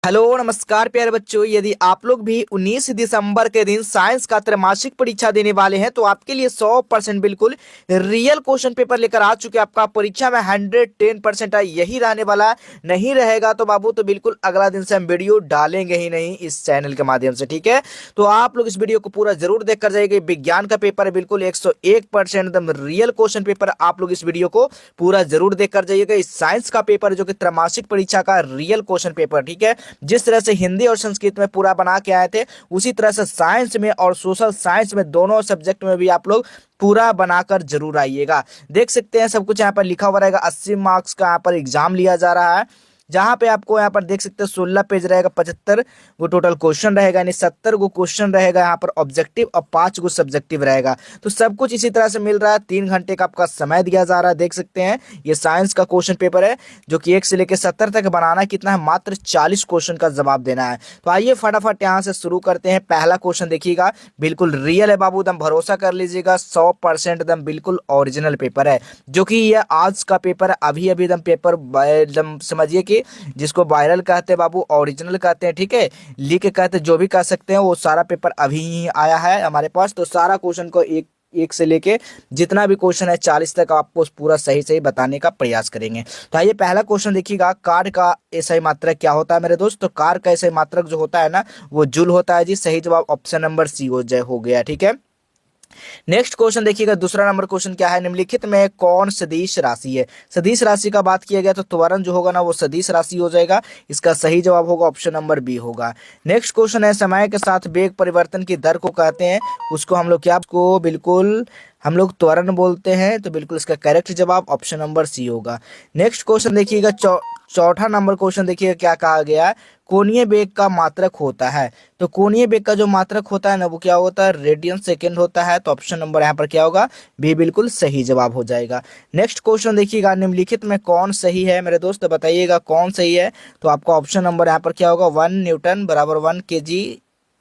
Hello नमस्कार प्यारे बच्चों। यदि आप लोग भी 19 दिसंबर के दिन साइंस का त्रैमासिक परीक्षा देने वाले हैं तो आपके लिए 100% बिल्कुल रियल क्वेश्चन पेपर लेकर आ चुके हैं। आपका परीक्षा में 110% यही रहने वाला है। नहीं रहेगा तो बाबू तो बिल्कुल अगला दिन से हम वीडियो डालेंगे ही नहीं इस चैनल के माध्यम से, ठीक है। तो आप लोग इस वीडियो को पूरा जरूर देख कर जाइए। विज्ञान का पेपर है, बिल्कुल 101% एकदम रियल क्वेश्चन पेपर। आप लोग इस वीडियो को पूरा जरूर देख कर जाइएगा। इस साइंस का पेपर जो कि त्रैमासिक परीक्षा का रियल क्वेश्चन पेपर, ठीक है। जिस तरह से हिंदी और संस्कृत में पूरा बना के आए थे उसी तरह से साइंस में और सोशल साइंस में दोनों सब्जेक्ट में भी आप लोग पूरा बनाकर जरूर आइएगा। देख सकते हैं सब कुछ यहाँ पर लिखा हुआ रहेगा। 80 मार्क्स का यहाँ पर एग्जाम लिया जा रहा है, जहां पे आपको यहाँ पर देख सकते हैं 16 पेज रहेगा, 75 गो टोटल क्वेश्चन रहेगा, यानी 70 गो क्वेश्चन रहेगा यहाँ पर ऑब्जेक्टिव और 5 गो सब्जेक्टिव रहेगा। तो सब कुछ इसी तरह से मिल रहा है। 3 घंटे का आपका समय दिया जा रहा है। देख सकते हैं ये साइंस का क्वेश्चन पेपर है जो कि 1 से लेकर 70 तक बनाना है। कितना है? मात्र 40 क्वेश्चन का जवाब देना है। तो आइए फटाफट यहाँ से शुरू करते हैं। पहला क्वेश्चन देखिएगा, बिल्कुल रियल है बाबू, एकदम भरोसा कर लीजिएगा। 100% एकदम बिल्कुल ओरिजिनल पेपर है, जो कि ये आज का पेपर है। अभी अभी एकदम पेपर एकदम समझिए कि जिसको वायरल कहते हैं बाबू, ओरिजिनल कहते हैं, ठीक है, लीक कहते हैं, जो भी कह सकते हैं। वो सारा पेपर अभी ही आया है हमारे पास। तो सारा क्वेश्चन को एक एक से लेके जितना भी क्वेश्चन है 40 तक आपको पूरा सही सही बताने का प्रयास करेंगे। तो आइए पहला क्वेश्चन देखिएगा, कार का एसआई मात्रक क्या होता है मेरे दोस्त? तो कार का एसआई मात्रक जो होता है ना वो जूल होता है जी। सही जवाब ऑप्शन नंबर सी हो गया, ठीक है। नेक्स्ट क्वेश्चन देखिएगा, दूसरा नंबर क्वेश्चन क्या है? निम्नलिखित में कौन सदिश राशि है? सदिश राशि का बात किया गया तो त्वरण जो होगा ना वो सदिश राशि हो जाएगा। इसका सही जवाब होगा ऑप्शन नंबर बी होगा। नेक्स्ट क्वेश्चन है, समय के साथ वेग परिवर्तन की दर को कहते हैं, उसको हम लोग क्या को बिल्कुल हम लोग त्वरण बोलते हैं। तो बिल्कुल इसका करेक्ट जवाब ऑप्शन नंबर सी होगा। नेक्स्ट क्वेश्चन देखिएगा, चौथा नंबर क्वेश्चन देखिएगा क्या कहा गया है? कोणीय वेग का मात्रक होता है। तो कोणीय वेग का जो मात्रक होता है ना वो क्या होता है? रेडियन सेकेंड होता है। तो ऑप्शन नंबर यहाँ पर क्या होगा? बी बिल्कुल सही जवाब हो जाएगा। नेक्स्ट क्वेश्चन देखिएगा, निम्नलिखित में कौन सही है मेरे दोस्त? बताइएगा कौन सही है। तो आपका ऑप्शन नंबर यहाँ पर क्या होगा? 1 न्यूटन बराबर 1 kg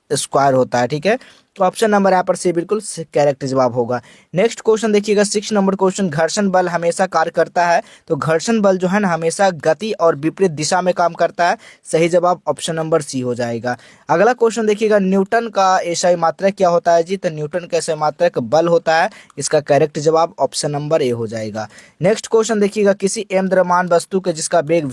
स्क्वायर होता है, ठीक है। तो ऑप्शन नंबर यहाँ पर सी बिल्कुल करेक्ट जवाब होगा। नेक्स्ट क्वेश्चन देखिएगा, 6 नंबर क्वेश्चन, घर्षण बल हमेशा कार्य करता है। तो घर्षण बल जो है ना हमेशा गति और विपरीत दिशा में काम करता है। सही जवाब ऑप्शन नंबर सी हो जाएगा। अगला क्वेश्चन देखिएगा, न्यूटन का एसआई मात्रक क्या होता है जी? तो न्यूटन का एसआई मात्रक बल होता है। इसका करेक्ट जवाब ऑप्शन नंबर ए हो जाएगा। नेक्स्ट क्वेश्चन देखिएगा, किसी एम द्रव्यमान वस्तु के जिसका वेग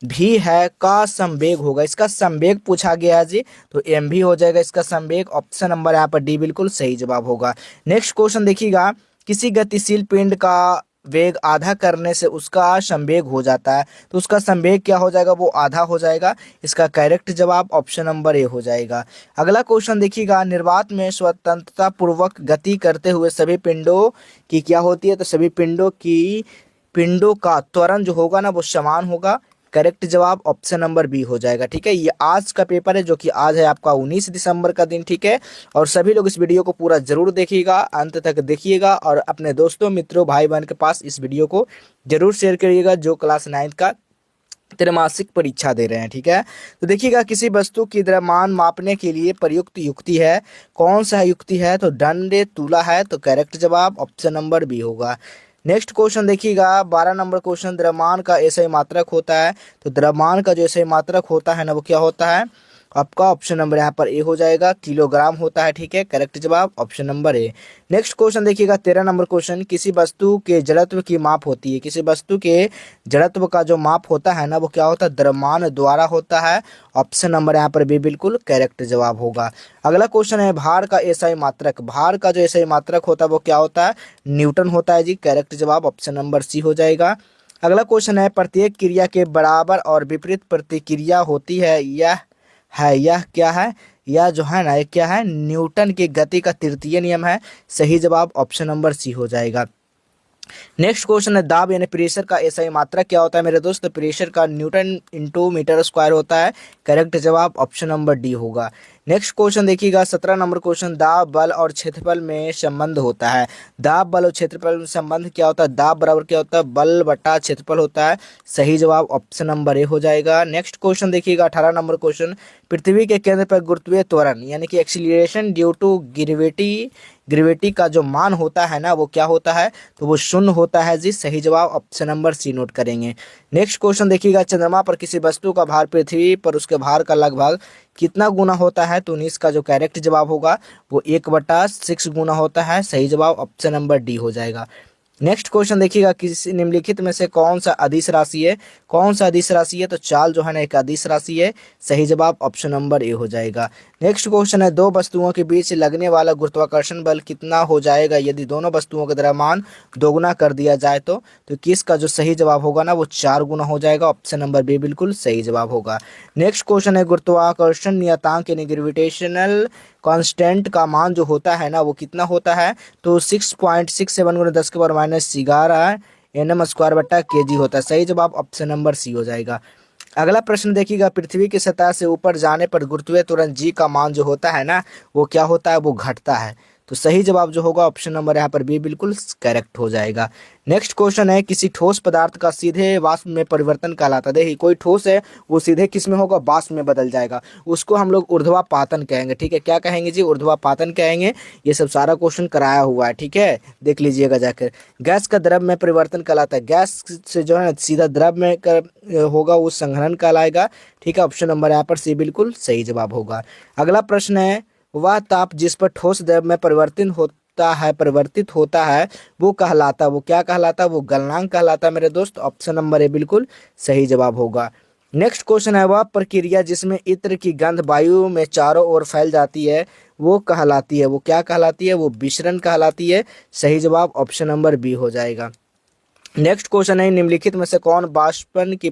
भी है का संवेग होगा। इसका संवेग पूछा गया है जी, तो एम भी हो जाएगा इसका संवेग। ऑप्शन नंबर यहाँ पर डी बिल्कुल सही जवाब होगा। नेक्स्ट क्वेश्चन देखिएगा, किसी गतिशील पिंड का वेग आधा करने से उसका संवेग हो जाता है। तो उसका संवेग क्या हो जाएगा? वो आधा हो जाएगा। इसका करेक्ट जवाब ऑप्शन नंबर ए हो जाएगा। अगला क्वेश्चन देखिएगा, निर्वात में स्वतंत्रता पूर्वक गति करते हुए सभी पिंडों की क्या होती है? तो सभी पिंडों का त्वरण जो होगा ना वो समान होगा। करेक्ट जवाब ऑप्शन नंबर बी हो जाएगा, ठीक है। ये आज का पेपर है जो कि आज है आपका 19 दिसंबर का दिन, ठीक है। और सभी लोग इस वीडियो को पूरा जरूर देखिएगा, अंत तक देखिएगा और अपने दोस्तों मित्रों भाई बहन के पास इस वीडियो को जरूर शेयर करिएगा जो क्लास 9 का त्रैमासिक परीक्षा दे रहे हैं, ठीक है। तो देखिएगा, किसी वस्तु की द्रव्यमान मापने के लिए प्रयुक्त युक्ति है, कौन सा युक्ति है? तो दंड तूला है। तो करेक्ट जवाब ऑप्शन नंबर बी होगा। नेक्स्ट क्वेश्चन देखिएगा, 12 नंबर क्वेश्चन, द्रव्यमान का एसआई मात्रक होता है। तो द्रव्यमान का जो एसआई मात्रक होता है ना वो क्या होता है? आपका ऑप्शन नंबर यहाँ पर ए हो जाएगा, किलोग्राम होता है, ठीक है। करेक्ट जवाब option number A. Next question देखिएगा, 13 नंबर क्वेश्चन, किसी वस्तु के जड़त्व की माप होती है। किसी वस्तु के जड़त्व का जो माप होता है ना वो क्या होता है? द्रव्यमान द्वारा होता है। ऑप्शन नंबर यहाँ पर बी बिल्कुल करेक्ट जवाब होगा। अगला क्वेश्चन है, भार का एसआई मात्रक। भार का जो एसआई मात्रक होता है वो क्या होता है? न्यूटन होता है जी। करेक्ट जवाब ऑप्शन नंबर सी हो जाएगा। अगला क्वेश्चन है, प्रत्येक क्रिया के बराबर और विपरीत प्रतिक्रिया होती है, यह क्या है? यह जो है ना ये क्या है? न्यूटन की गति का तृतीय नियम है। सही जवाब ऑप्शन नंबर सी हो जाएगा। नेक्स्ट क्वेश्चन है, दाब यानी प्रेशर का एसआई मात्रक क्या होता है मेरे दोस्त? प्रेशर का न्यूटन इंटू मीटर स्क्वायर होता है। करेक्ट जवाब ऑप्शन नंबर डी होगा। नेक्स्ट क्वेश्चन देखिएगा 17 नंबर क्वेश्चन, दाब बल और क्षेत्रफल में संबंध होता है। दाब बल और क्षेत्रफल में संबंध क्या होता है? दाब बराबर क्या होता है? बल बटा क्षेत्रफल होता है। सही जवाब ऑप्शन नंबर ए हो जाएगा। नेक्स्ट क्वेश्चन देखिएगा 18 नंबर क्वेश्चन, पृथ्वी के केंद्र पर गुरुत्वीय त्वरण यानी कि एक्सीलरेशन ड्यू टू ग्रेविटी का जो मान होता है ना वो क्या होता है? तो वो शून्य होता है जी। सही जवाब ऑप्शन नंबर सी नोट करेंगे। नेक्स्ट क्वेश्चन देखिएगा, चंद्रमा पर किसी वस्तु का भार पृथ्वी पर उसके भार का लगभग कितना गुना होता है? तो 19 का जो करेक्ट जवाब होगा वो 1/6 गुना होता है। सही जवाब ऑप्शन नंबर डी हो जाएगा। नेक्स्ट क्वेश्चन देखिएगा, किसी निम्नलिखित में से कौन सा अदिश राशि है? कौन सा अदिश राशि है? तो चाल जो है ना एक अदिश राशि है। सही जवाब ऑप्शन नंबर ए हो जाएगा। नेक्स्ट क्वेश्चन है, दो वस्तुओं के बीच लगने वाला गुरुत्वाकर्षण बल कितना हो जाएगा यदि दोनों वस्तुओं का द्रव्यमान दोगुना कर दिया जाए? तो किस का जो सही जवाब होगा ना वो 4 गुना हो जाएगा। ऑप्शन नंबर बी बिल्कुल सही जवाब होगा। नेक्स्ट क्वेश्चन है, गुरुत्वाकर्षण नियतांक यानी ग्रेविटेशनल कांस्टेंट का मान जो होता है ना वो कितना होता है? तो 6.67 गुना 10⁻11 nm² बट्टा kg होता है। सही जवाब ऑप्शन नंबर सी हो जाएगा। अगला प्रश्न देखिएगा, पृथ्वी की सतह से ऊपर जाने पर गुरुत्वीय त्वरण जी का मान जो होता है ना वो क्या होता है? वो घटता है। तो सही जवाब जो होगा ऑप्शन नंबर यहाँ पर बी बिल्कुल करेक्ट हो जाएगा। नेक्स्ट क्वेश्चन है, किसी ठोस पदार्थ का सीधे वाष्प में परिवर्तन कहलाता है। देखिए कोई ठोस है वो सीधे किस में होगा? वाष्प में बदल जाएगा, उसको हम लोग ऊर्ध्वापातन कहेंगे। ठीक है, क्या कहेंगे जी? ऊर्ध्वापातन कहेंगे। ये सब सारा क्वेश्चन कराया हुआ है, ठीक है, देख लीजिएगा जाकर। गैस का द्रव में परिवर्तन कहलाता है। गैस से जो है ना सीधा द्रव में होगा वो संघनन कहलाएगा। ठीक है, ऑप्शन नंबर यहाँ पर सी बिल्कुल सही जवाब होगा। अगला प्रश्न है, वह ताप जिस पर ठोस द्रव में परिवर्तित होता है वो कहलाता है। वो क्या कहलाता है? वो गलनांक कहलाता है मेरे दोस्त। ऑप्शन नंबर ए बिल्कुल सही जवाब होगा। नेक्स्ट क्वेश्चन है, वह प्रक्रिया जिसमें इत्र की गंध वायु में चारों ओर फैल जाती है वो कहलाती है। वो क्या कहलाती है? वो विसरण कहलाती है। सही जवाब ऑप्शन नंबर बी हो जाएगा। नेक्स्ट क्वेश्चन है, निम्नलिखित में से कौन वाष्पन की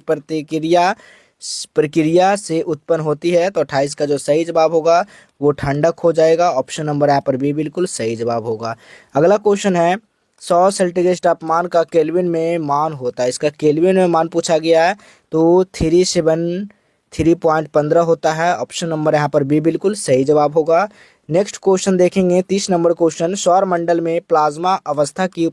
प्रक्रिया से उत्पन्न होती है? तो 28 का जो सही जवाब होगा वो ठंडक हो जाएगा। ऑप्शन नंबर यहाँ पर बी बिल्कुल सही जवाब होगा। अगला क्वेश्चन है, 100 सेल्सियस तापमान का केल्विन में मान होता है। इसका केल्विन में मान पूछा गया है तो 3.15 होता है। ऑप्शन नंबर यहाँ पर बी बिल्कुल सही जवाब होगा। नेक्स्ट क्वेश्चन देखेंगे 30 नंबर क्वेश्चन, सौर मंडल में प्लाज्मा अवस्था की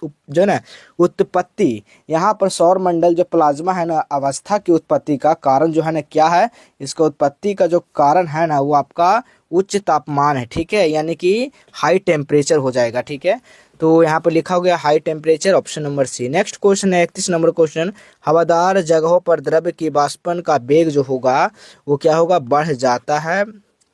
जो है ना उत्पत्ति, यहाँ पर सौर मंडल जो प्लाज्मा है ना अवस्था की उत्पत्ति का कारण जो है ना क्या है? इसका उत्पत्ति का जो कारण है ना वो आपका उच्च तापमान है। ठीक है, यानी कि हाई टेम्परेचर हो जाएगा। ठीक है, तो यहाँ पर लिखा हो गया high temperature, option number C. Next question है 31 नंबर क्वेश्चन, हवादार जगहों पर द्रव्य की वाष्पन का वेग जो होगा वो क्या होगा? बढ़ जाता है।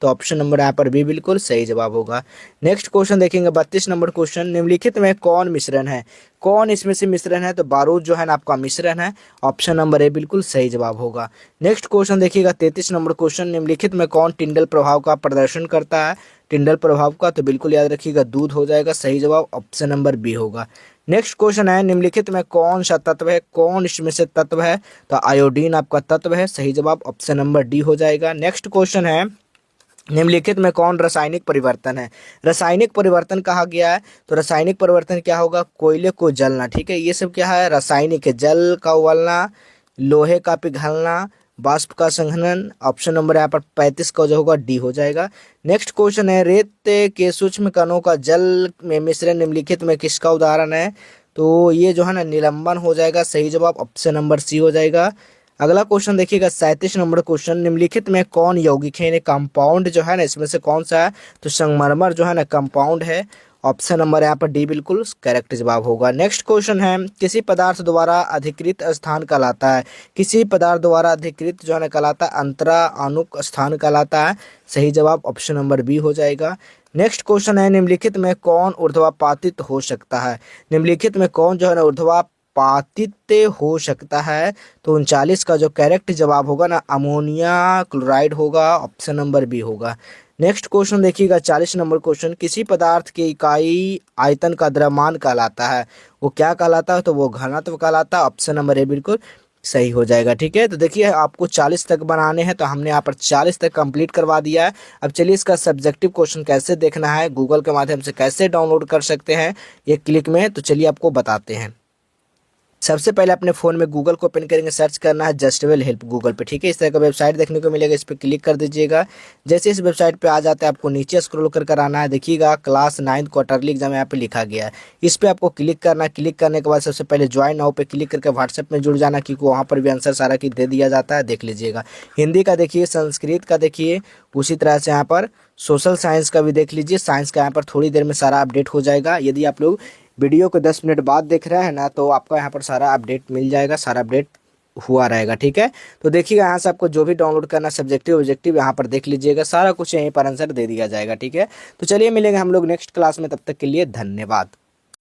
तो ऑप्शन नंबर यहाँ पर भी बिल्कुल सही जवाब होगा। नेक्स्ट क्वेश्चन देखेंगे 32 नंबर क्वेश्चन, निम्नलिखित में कौन मिश्रण है? कौन इसमें से मिश्रण है? तो बारूद जो है ना आपका मिश्रण है। ऑप्शन नंबर ए बिल्कुल सही जवाब होगा। नेक्स्ट क्वेश्चन देखिएगा 33 नंबर क्वेश्चन, निम्नलिखित में कौन टिंडल प्रभाव का प्रदर्शन करता है? टिंडल प्रभाव का तो बिल्कुल याद रखिएगा दूध हो जाएगा। सही जवाब ऑप्शन नंबर बी होगा। नेक्स्ट क्वेश्चन है, निम्नलिखित में कौन सा तत्व है? कौन इसमें से तत्व है? तो आयोडीन आपका तत्व है। सही जवाब ऑप्शन नंबर डी हो जाएगा। नेक्स्ट क्वेश्चन है, निम्नलिखित में कौन रासायनिक परिवर्तन है? रासायनिक परिवर्तन कहा गया है तो रासायनिक परिवर्तन क्या होगा? कोयले को जलना। ठीक है, ये सब क्या है? रासायनिक है। जल का उबलना, लोहे का पिघलना, वाष्प का संघनन। ऑप्शन नंबर यहाँ पर 35 का जो होगा डी हो जाएगा। नेक्स्ट क्वेश्चन है, रेत के सूक्ष्म कणों का जल में मिश्रण निम्नलिखित में किसका उदाहरण है? तो ये जो है ना निलंबन हो जाएगा। सही जवाब ऑप्शन नंबर सी हो जाएगा। अगला क्वेश्चन देखिएगा 37 नंबर क्वेश्चन, निम्नलिखित में कौन यौगिक है? कंपाउंड जो है ना इसमें से कौन सा है? तो संगमरमर जो है ना कंपाउंड है। ऑप्शन नंबर यहाँ पर डी बिल्कुल करेक्ट जवाब होगा। नेक्स्ट क्वेश्चन है, किसी पदार्थ द्वारा अधिकृत स्थान कहलाता है? किसी पदार्थ द्वारा अधिकृत जो है ना कहलाता है अंतरा अणुक स्थान कहलाता है। सही जवाब ऑप्शन नंबर बी हो जाएगा। नेक्स्ट क्वेश्चन है, निम्नलिखित में कौन ऊर्ध्वापातित हो सकता है? निम्नलिखित में कौन जो है ना ऊर्ध्वापातित हो सकता है? तो 39 का जो करेक्ट जवाब होगा ना अमोनिया क्लोराइड होगा। ऑप्शन नंबर बी होगा। नेक्स्ट क्वेश्चन देखिएगा 40 नंबर क्वेश्चन, किसी पदार्थ की इकाई आयतन का द्रव्यमान कहलाता है। वो क्या कहलाता है? तो वो घनत्व कहलाता है। ऑप्शन नंबर ए बिल्कुल सही हो जाएगा। ठीक है, तो देखिए आपको 40 तक बनाने हैं तो हमने यहाँ पर 40 तक कंप्लीट करवा दिया है। अब चलिए इसका सब्जेक्टिव क्वेश्चन कैसे देखना है, गूगल के माध्यम से कैसे डाउनलोड कर सकते हैं एक क्लिक में, तो चलिए आपको बताते हैं। सबसे पहले अपने फ़ोन में गूगल को ओपन करेंगे, सर्च करना है जस्टवेल हेल्प गूगल पे, ठीक है। इस तरह का वेबसाइट देखने को मिलेगा, इस पर क्लिक कर दीजिएगा। जैसे इस वेबसाइट पे आ जाता है आपको नीचे स्क्रॉल कर आना है, देखिएगा क्लास 9 क्वार्टरली एग्जाम यहाँ पे लिखा गया है। इस पर आपको क्लिक करना है। क्लिक करने के बाद सबसे पहले ज्वाइन नाउ पे क्लिक करके व्हाट्सएप में जुड़ जाना, क्योंकि वहाँ पर भी आंसर सारा की दे दिया जाता है, देख लीजिएगा। हिंदी का देखिए, संस्कृत का देखिए, उसी तरह से यहाँ पर सोशल साइंस का भी देख लीजिए। साइंस का यहाँ पर थोड़ी देर में सारा अपडेट हो जाएगा। यदि आप लोग वीडियो को 10 मिनट बाद देख रहे हैं ना, तो आपको यहाँ पर सारा अपडेट मिल जाएगा, सारा अपडेट हुआ रहेगा, ठीक है। तो देखिएगा यहाँ से आपको जो भी डाउनलोड करना सब्जेक्टिव ऑब्जेक्टिव यहाँ पर देख लीजिएगा, सारा कुछ यहीं पर आंसर दे दिया जाएगा, ठीक है। तो चलिए मिलेंगे हम लोग नेक्स्ट क्लास में, तब तक के लिए धन्यवाद।